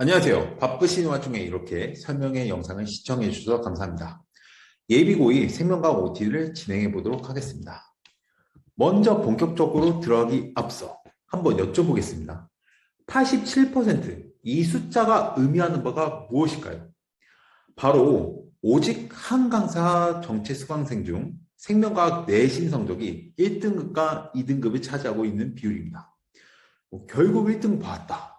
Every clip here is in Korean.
안녕하세요. 바쁘신 와중에 이렇게 설명의 영상을 시청해 주셔서 감사합니다. 예비고의 생명과학 OT를 진행해 보도록 하겠습니다. 먼저 본격적으로 들어가기 앞서 한번 여쭤보겠습니다. 87%이 숫자가 의미하는 바가 무엇일까요? 바로 오직 한 강사 전체 수강생 중 생명과학 내신 성적이 1등급과 2등급을 차지하고 있는 비율입니다. 결국 1등 봤다.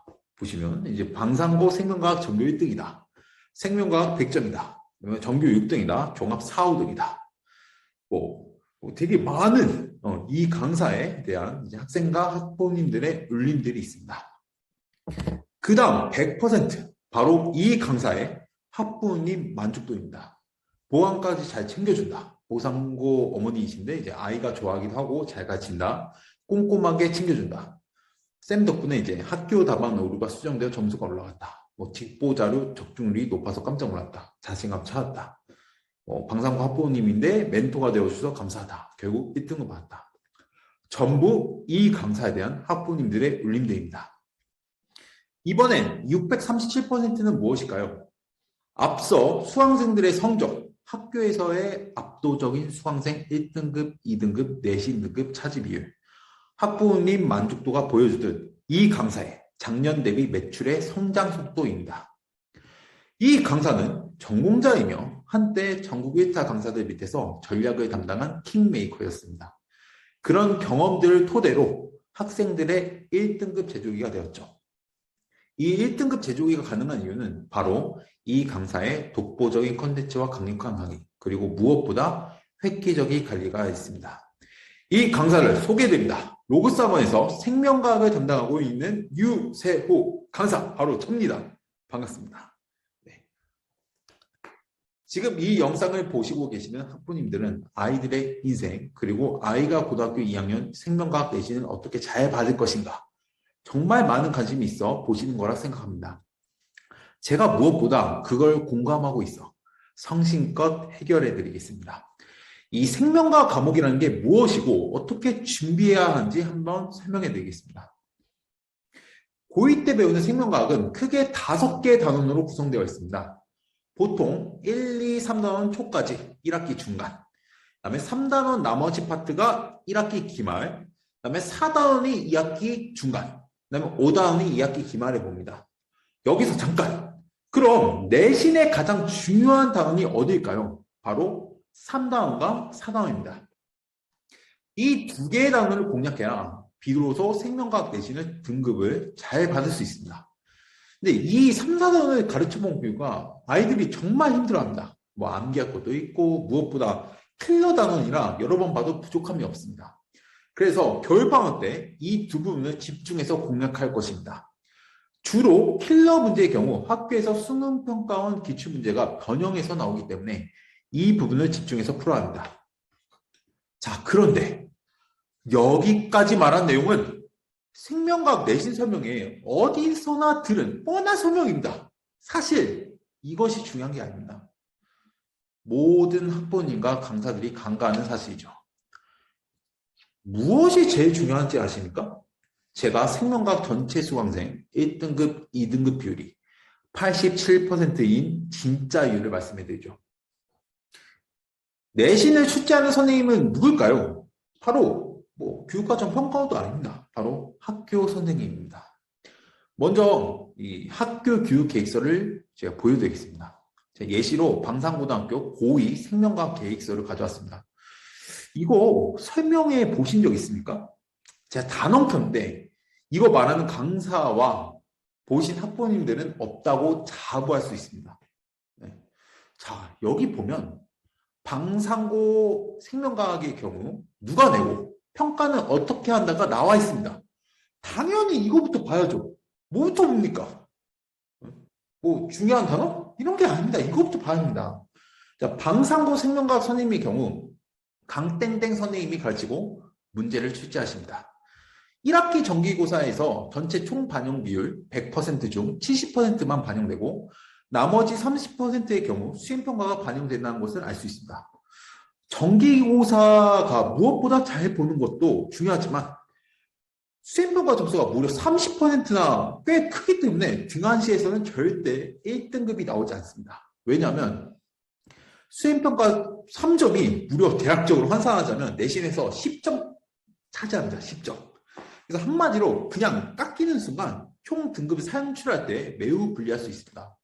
보시면 이제 방상고 생명과학 전교 1등이다. 생명과학 100점이다. 전교 6등이다. 종합 4, 5등이다. 되게 많은 이 강사에 대한 이제 학생과 학부모님들의 울림들이 있습니다. 그 다음 100% 바로 이 강사의 학부모님 만족도입니다. 보안까지 잘 챙겨준다. 보상고 어머니이신데 이제 아이가 좋아하기도 하고 잘 가르친다. 꼼꼼하게 챙겨준다. 쌤 덕분에 이제 학교 답안 오류가 수정되어 점수가 올라갔다. 직보 자료 적중률이 높아서 깜짝 놀랐다. 자신감 찾았다. 방상고 학부모님인데 멘토가 되어주셔서 감사하다. 결국 1등을 받았다. 전부 이 강사에 대한 학부모님들의 울림들입니다. 이번엔 637%는 무엇일까요? 앞서 수강생들의 성적, 학교에서의 압도적인 수강생 1등급, 2등급, 내신 등급 차지 비율, 학부모님 만족도가 보여주듯 이 강사의 작년 대비 매출의 성장 속도입니다. 이 강사는 전공자이며 한때 전국 1타 강사들 밑에서 전략을 담당한 킹메이커였습니다. 그런 경험들을 토대로 학생들의 1등급 제조기가 되었죠. 이 1등급 제조기가 가능한 이유는 바로 이 강사의 독보적인 컨텐츠와 강력한 강의, 그리고 무엇보다 획기적인 관리가 있습니다. 이 강사를 소개해드립니다. 로그사번에서 생명과학을 담당하고 있는 유세호 강사, 바로 접니다. 반갑습니다. 네. 지금 이 영상을 보시고 계시는 학부모님들은 아이들의 인생, 그리고 아이가 고등학교 2학년 생명과학 내신을 어떻게 잘 받을 것인가, 정말 많은 관심이 있어 보시는 거라 생각합니다. 제가 무엇보다 그걸 공감하고 있어 성심껏 해결해 드리겠습니다. 이 생명과학 과목이라는 게 무엇이고 어떻게 준비해야 하는지 한번 설명해 드리겠습니다. 고2 때 배우는 생명과학은 크게 5개의 단원으로 구성되어 있습니다. 보통 1, 2, 3단원 초까지 1학기 중간, 그 다음에 3단원 나머지 파트가 1학기 기말, 그 다음에 4단원이 2학기 중간, 그 다음에 5단원이 2학기 기말에 봅니다. 여기서 잠깐! 그럼 내신의 가장 중요한 단원이 어디일까요? 바로 3단원과 4단원입니다. 이 두 개의 단원을 공략해야 비로소 생명과학 내신의 등급을 잘 받을 수 있습니다. 근데 이 3, 4단원을 가르쳐본 교육가 아이들이 정말 힘들어합니다. 암기할 것도 있고 무엇보다 킬러 단원이라 여러 번 봐도 부족함이 없습니다. 그래서 겨울방학 때 이 두 부분을 집중해서 공략할 것입니다. 주로 킬러 문제의 경우 학교에서 수능평가원 기출문제가 변형해서 나오기 때문에 이 부분을 집중해서 풀어야 합니다. 자, 그런데 여기까지 말한 내용은 생명과학 내신 설명에 어디서나 들은 뻔한 설명입니다. 사실 이것이 중요한 게 아닙니다. 모든 학부모님과 강사들이 간과하는 사실이죠. 무엇이 제일 중요한지 아십니까? 제가 생명과학 전체 수강생 1등급, 2등급 비율이 87%인 진짜 이유를 말씀해 드리죠. 내신을 출제하는 선생님은 누굴까요? 바로 교육과정 평가원도 아닙니다. 바로 학교 선생님입니다. 먼저 이 학교 교육 계획서를 제가 보여드리겠습니다. 예시로 방상고등학교 고2 생명과학 계획서를 가져왔습니다. 이거 설명해 보신 적 있습니까? 제가 단언컨대 이거 말하는 강사와 보신 학부모님들은 없다고 자부할 수 있습니다. 네. 자, 여기 보면 방상고 생명과학의 경우 누가 내고 평가는 어떻게 한다가 나와 있습니다. 당연히 이거부터 봐야죠. 뭐부터 봅니까? 중요한 단어? 이런 게 아닙니다. 이거부터 봐야 합니다. 자, 방상고 생명과학 선생님의 경우 강땡땡 선생님이 가르치고 문제를 출제하십니다. 1학기 정기고사에서 전체 총 반영 비율 100% 중 70%만 반영되고 나머지 30%의 경우 수행평가가 반영된다는 것을 알 수 있습니다. 정기고사가 무엇보다 잘 보는 것도 중요하지만 수행평가 점수가 무려 30%나 꽤 크기 때문에 등한시에서는 절대 1등급이 나오지 않습니다. 왜냐하면 수행평가 3점이 무려 대략적으로 환산하자면 내신에서 10점 차지합니다. 10점. 그래서 한마디로 그냥 깎이는 순간 총 등급을 산출할 때 매우 불리할 수 있습니다.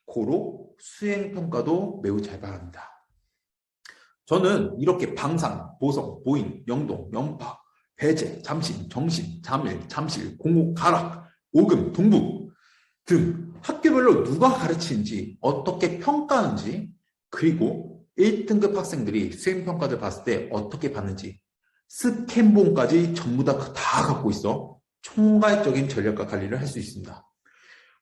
고로 수행평가도 매우 잘 봐야 합니다. 저는 이렇게 방상, 보성, 보인, 영동, 연파, 배제, 잠심, 정심, 잠일, 잠실, 공호, 가락, 오금, 동부 등 학교별로 누가 가르치는지, 어떻게 평가하는지, 그리고 1등급 학생들이 수행평가를 봤을 때 어떻게 받는지 스캔본까지 전부 다 갖고 있어 총괄적인 전략과 관리를 할 수 있습니다.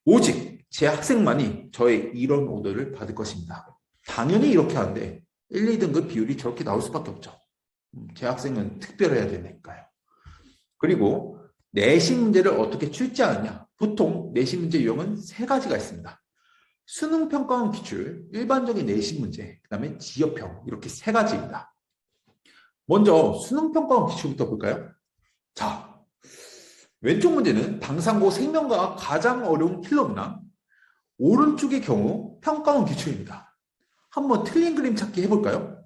오직 제 학생만이 저의 이런 오더를 받을 것입니다. 당연히 이렇게 하는데 1, 2등급 비율이 저렇게 나올 수밖에 없죠. 제 학생은 특별해야 되니까요. 그리고 내신 문제를 어떻게 출제하느냐. 보통 내신 문제 유형은 3가지가 있습니다. 수능평가원 기출, 일반적인 내신 문제, 그 다음에 지역형 이렇게 3가지입니다. 먼저 수능평가원 기출부터 볼까요? 자, 왼쪽 문제는 방상고 생명과학 가장 어려운 킬러 문항, 오른쪽의 경우 평가원 기출입니다. 한번 틀린 그림 찾기 해볼까요?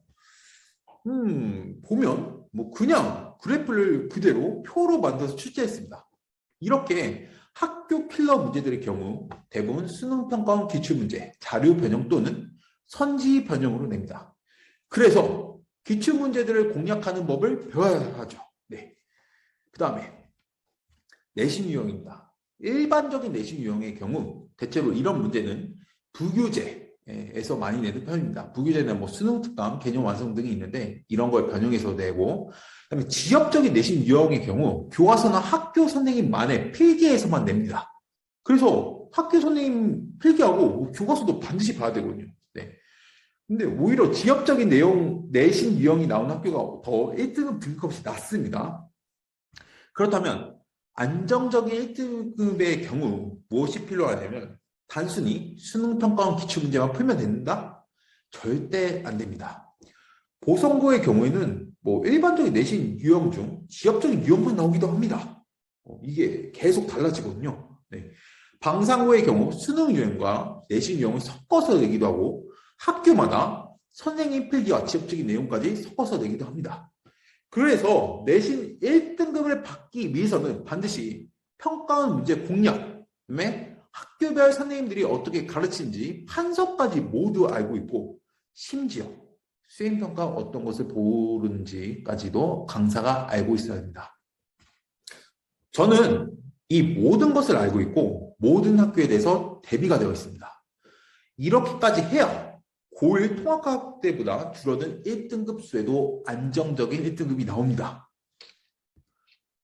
보면 뭐 그냥 그래프를 그대로 표로 만들어서 출제했습니다. 이렇게 학교 킬러 문제들의 경우 대부분 수능평가원 기출문제, 자료 변형 또는 선지 변형으로 냅니다. 그래서 기출문제들을 공략하는 법을 배워야 하죠. 네. 그 다음에 내신 유형입니다. 일반적인 내신 유형의 경우 대체로 이런 문제는 부교재에서 많이 내는 편입니다. 부교재는 뭐 수능 특강, 개념 완성 등이 있는데 이런 걸 변형해서 내고, 그다음에 지역적인 내신 유형의 경우 교과서나 학교 선생님만의 필기에서만 냅니다. 그래서 학교 선생님 필기하고 교과서도 반드시 봐야 되거든요. 네. 근데 오히려 지역적인 내신 유형이 나온 학교가 더 1등급 등급값이 낮습니다. 그렇다면 안정적인 1등급의 경우 무엇이 필요하냐면 단순히 수능평가원 기출문제만 풀면 된다? 절대 안 됩니다. 보성고의 경우에는 뭐 일반적인 내신 유형 중 지역적인 유형만 나오기도 합니다. 이게 계속 달라지거든요. 네. 방상고의 경우 수능 유형과 내신 유형을 섞어서 내기도 하고 학교마다 선생님 필기와 지역적인 내용까지 섞어서 내기도 합니다. 그래서 내신 1등급을 받기 위해서는 반드시 평가원 문제 공략, 그다음에 학교별 선생님들이 어떻게 가르치는지 판서까지 모두 알고 있고 심지어 수행평가 어떤 것을 보는지까지도 강사가 알고 있어야 합니다. 저는 이 모든 것을 알고 있고 모든 학교에 대해서 대비가 되어 있습니다. 이렇게까지 해야 고1 통합과학 때보다 줄어든 1등급 수에도 안정적인 1등급이 나옵니다.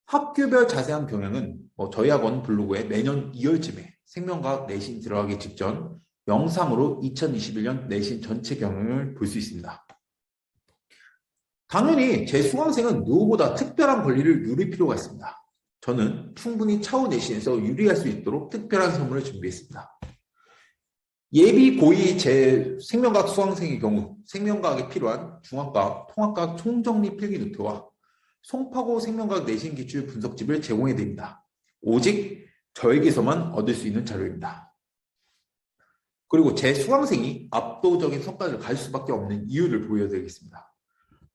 학교별 자세한 경향은 저희 학원 블로그에 내년 2월쯤에 생명과학 내신 들어가기 직전 영상으로 2021년 내신 전체 경향을 볼 수 있습니다. 당연히 제 수강생은 누구보다 특별한 권리를 누릴 필요가 있습니다. 저는 충분히 차후 내신에서 유리할 수 있도록 특별한 선물을 준비했습니다. 예비 고2 제 생명과학 수강생의 경우 생명과학에 필요한 중학과학, 통합과학 총정리 필기 노트와 송파고 생명과학 내신 기출 분석집을 제공해 드립니다. 오직 저에게서만 얻을 수 있는 자료입니다. 그리고 제 수강생이 압도적인 성과를 가질 수밖에 없는 이유를 보여드리겠습니다.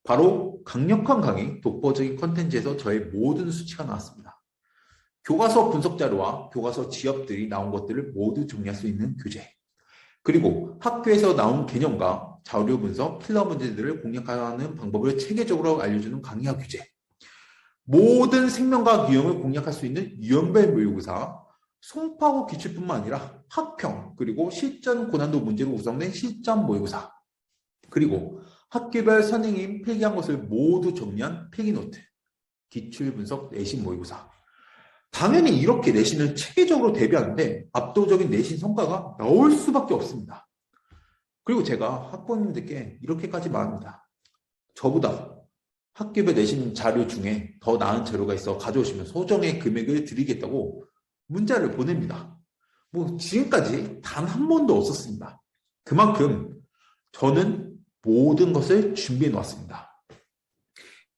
바로 강력한 강의, 독보적인 컨텐츠에서 저의 모든 수치가 나왔습니다. 교과서 분석 자료와 교과서 지엽들이 나온 것들을 모두 정리할 수 있는 교재. 그리고 학교에서 나온 개념과 자료 분석, 킬러 문제들을 공략하는 방법을 체계적으로 알려주는 강의와 교재. 모든 생명과학 유형을 공략할 수 있는 유형별 모의고사, 송파고 기출뿐만 아니라 학평, 그리고 실전 고난도 문제로 구성된 실전 모의고사, 그리고 학교별 선생님 필기한 것을 모두 정리한 필기노트, 기출 분석 내신 모의고사. 당연히 이렇게 내신을 체계적으로 대비하는데 압도적인 내신 성과가 나올 수밖에 없습니다. 그리고 제가 학부모님들께 이렇게까지 말합니다. 저보다 학교별 내신 자료 중에 더 나은 자료가 있어 가져오시면 소정의 금액을 드리겠다고 문자를 보냅니다. 뭐 지금까지 단 한 번도 없었습니다. 그만큼 저는 모든 것을 준비해 놓았습니다.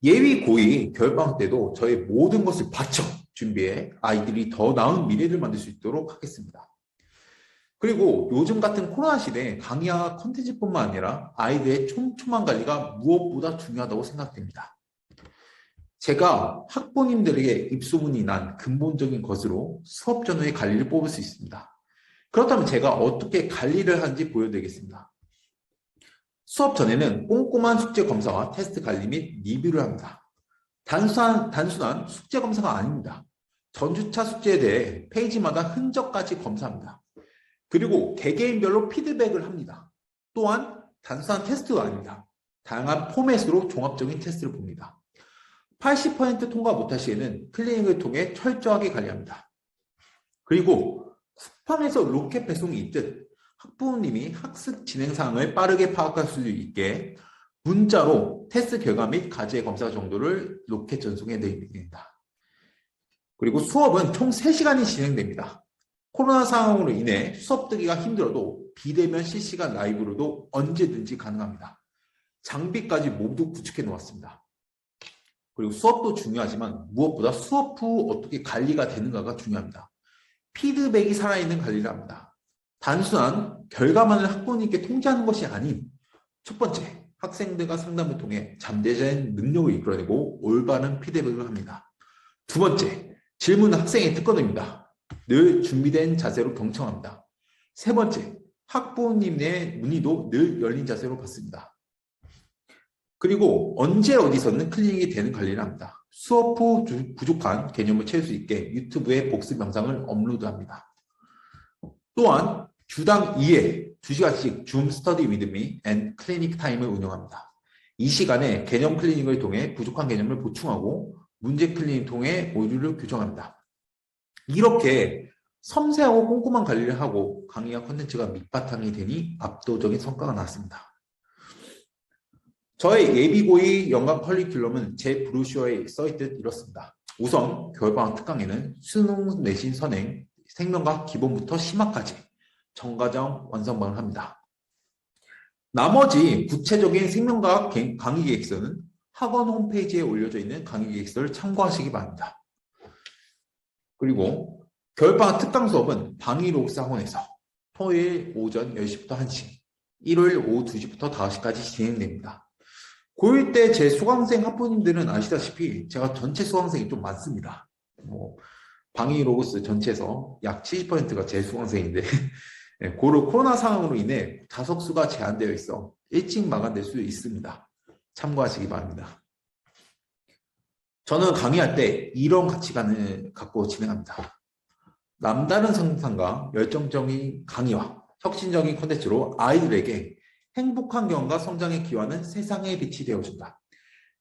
예비 고2 겨울방학 때도 저의 모든 것을 바쳐 준비해 아이들이 더 나은 미래를 만들 수 있도록 하겠습니다. 그리고 요즘 같은 코로나 시대에 강의와 콘텐츠뿐만 아니라 아이들의 촘촘한 관리가 무엇보다 중요하다고 생각됩니다. 제가 학부모님들에게 입소문이 난 근본적인 것으로 수업 전후의 관리를 뽑을 수 있습니다. 그렇다면 제가 어떻게 관리를 하는지 보여드리겠습니다. 수업 전에는 꼼꼼한 숙제 검사와 테스트 관리 및 리뷰를 합니다. 단순한 숙제 검사가 아닙니다. 전주차 숙제에 대해 페이지마다 흔적까지 검사합니다. 그리고 개개인별로 피드백을 합니다. 또한 단순한 테스트가 아닙니다. 다양한 포맷으로 종합적인 테스트를 봅니다. 80% 통과 못할 시에는 클리닉을 통해 철저하게 관리합니다. 그리고 쿠팡에서 로켓 배송이 있듯 학부모님이 학습 진행 사항을 빠르게 파악할 수 있게 문자로 테스트 결과 및 과제 검사 정도를 로켓 전송해 드립니다. 그리고 수업은 총 3시간이 진행됩니다. 코로나 상황으로 인해 수업 듣기가 힘들어도 비대면 실시간 라이브로도 언제든지 가능합니다. 장비까지 모두 구축해 놓았습니다. 그리고 수업도 중요하지만 무엇보다 수업 후 어떻게 관리가 되는가가 중요합니다. 피드백이 살아있는 관리를 합니다. 단순한 결과만을 학부모님께 통지하는 것이 아닌 첫 번째, 학생들과 상담을 통해 잠재적인 능력을 이끌어내고 올바른 피드백을 합니다. 두 번째, 질문은 학생의 특권입니다. 늘 준비된 자세로 경청합니다. 세 번째, 학부모님의 문의도 늘 열린 자세로 받습니다. 그리고 언제 어디서는 클리닉이 되는 관리를 합니다. 수업 후 부족한 개념을 채울 수 있게 유튜브에 복습 영상을 업로드합니다. 또한 주당 2회 2시간씩 줌 스터디 위드 미 앤 클리닉 타임을 운영합니다. 이 시간에 개념 클리닉을 통해 부족한 개념을 보충하고 문제 클리닉을 통해 오류를 교정합니다. 이렇게 섬세하고 꼼꼼한 관리를 하고 강의와 콘텐츠가 밑바탕이 되니 압도적인 성과가 나왔습니다. 저의 예비고의 연간 커리큘럼은 제 브로셔에 써있듯 이렇습니다. 우선 겨울방학 특강에는 수능 내신 선행, 생명과학 기본부터 심화까지 전과정 완성반을 합니다. 나머지 구체적인 생명과학 강의 계획서는 학원 홈페이지에 올려져 있는 강의 계획서를 참고하시기 바랍니다. 그리고 겨울방학 특강 수업은 방위로스 학원에서 토요일 오전 10시부터 1시, 일요일 오후 2시부터 5시까지 진행됩니다. 고1 때 제 수강생 학부모님들은 아시다시피 제가 전체 수강생이 좀 많습니다. 방위로고스 전체에서 약 70%가 제 수강생인데 코로나 상황으로 인해 자석수가 제한되어 있어 일찍 마감될 수 있습니다. 참고하시기 바랍니다. 저는 강의할 때 이런 가치관을 갖고 진행합니다. 남다른 상상과 열정적인 강의와 혁신적인 콘텐츠로 아이들에게 행복한 경험과 성장의 기여하는 세상의 빛이 되어준다.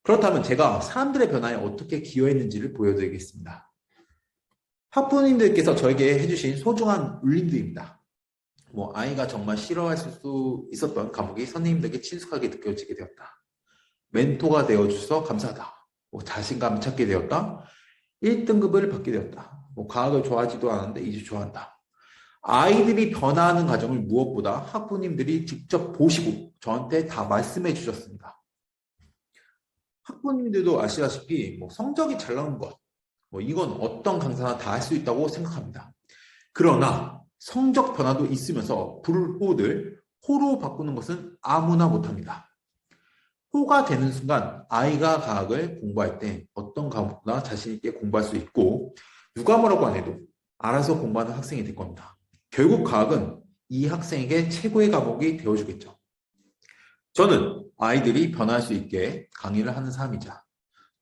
그렇다면 제가 사람들의 변화에 어떻게 기여했는지를 보여드리겠습니다. 학부모님들께서 저에게 해주신 소중한 울림들입니다. 아이가 정말 싫어할 수 있었던 과목이 선생님들에게 친숙하게 느껴지게 되었다. 멘토가 되어주셔서 감사하다. 자신감을 찾게 되었다. 1등급을 받게 되었다. 과학을 좋아하지도 않았는데 이제 좋아한다. 아이들이 변화하는 과정을 무엇보다 학부모님들이 직접 보시고 저한테 다 말씀해 주셨습니다. 학부모님들도 아시다시피 성적이 잘 나오는 것, 이건 어떤 강사나 다 할 수 있다고 생각합니다. 그러나 성적 변화도 있으면서 불호를 호로 바꾸는 것은 아무나 못합니다. 호가 되는 순간 아이가 과학을 공부할 때 어떤 과목보다 자신 있게 공부할 수 있고 누가 뭐라고 안 해도 알아서 공부하는 학생이 될 겁니다. 결국 과학은 이 학생에게 최고의 과목이 되어주겠죠. 저는 아이들이 변화할 수 있게 강의를 하는 사람이자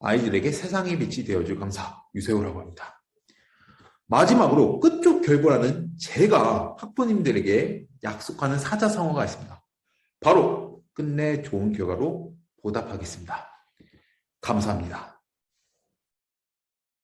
아이들에게 세상의 빛이 되어줄 강사 유세호라고 합니다. 마지막으로 끝쪽 결과라는 제가 학부모님들에게 약속하는 사자성어가 있습니다. 바로 끝내 좋은 결과로 보답하겠습니다. 감사합니다.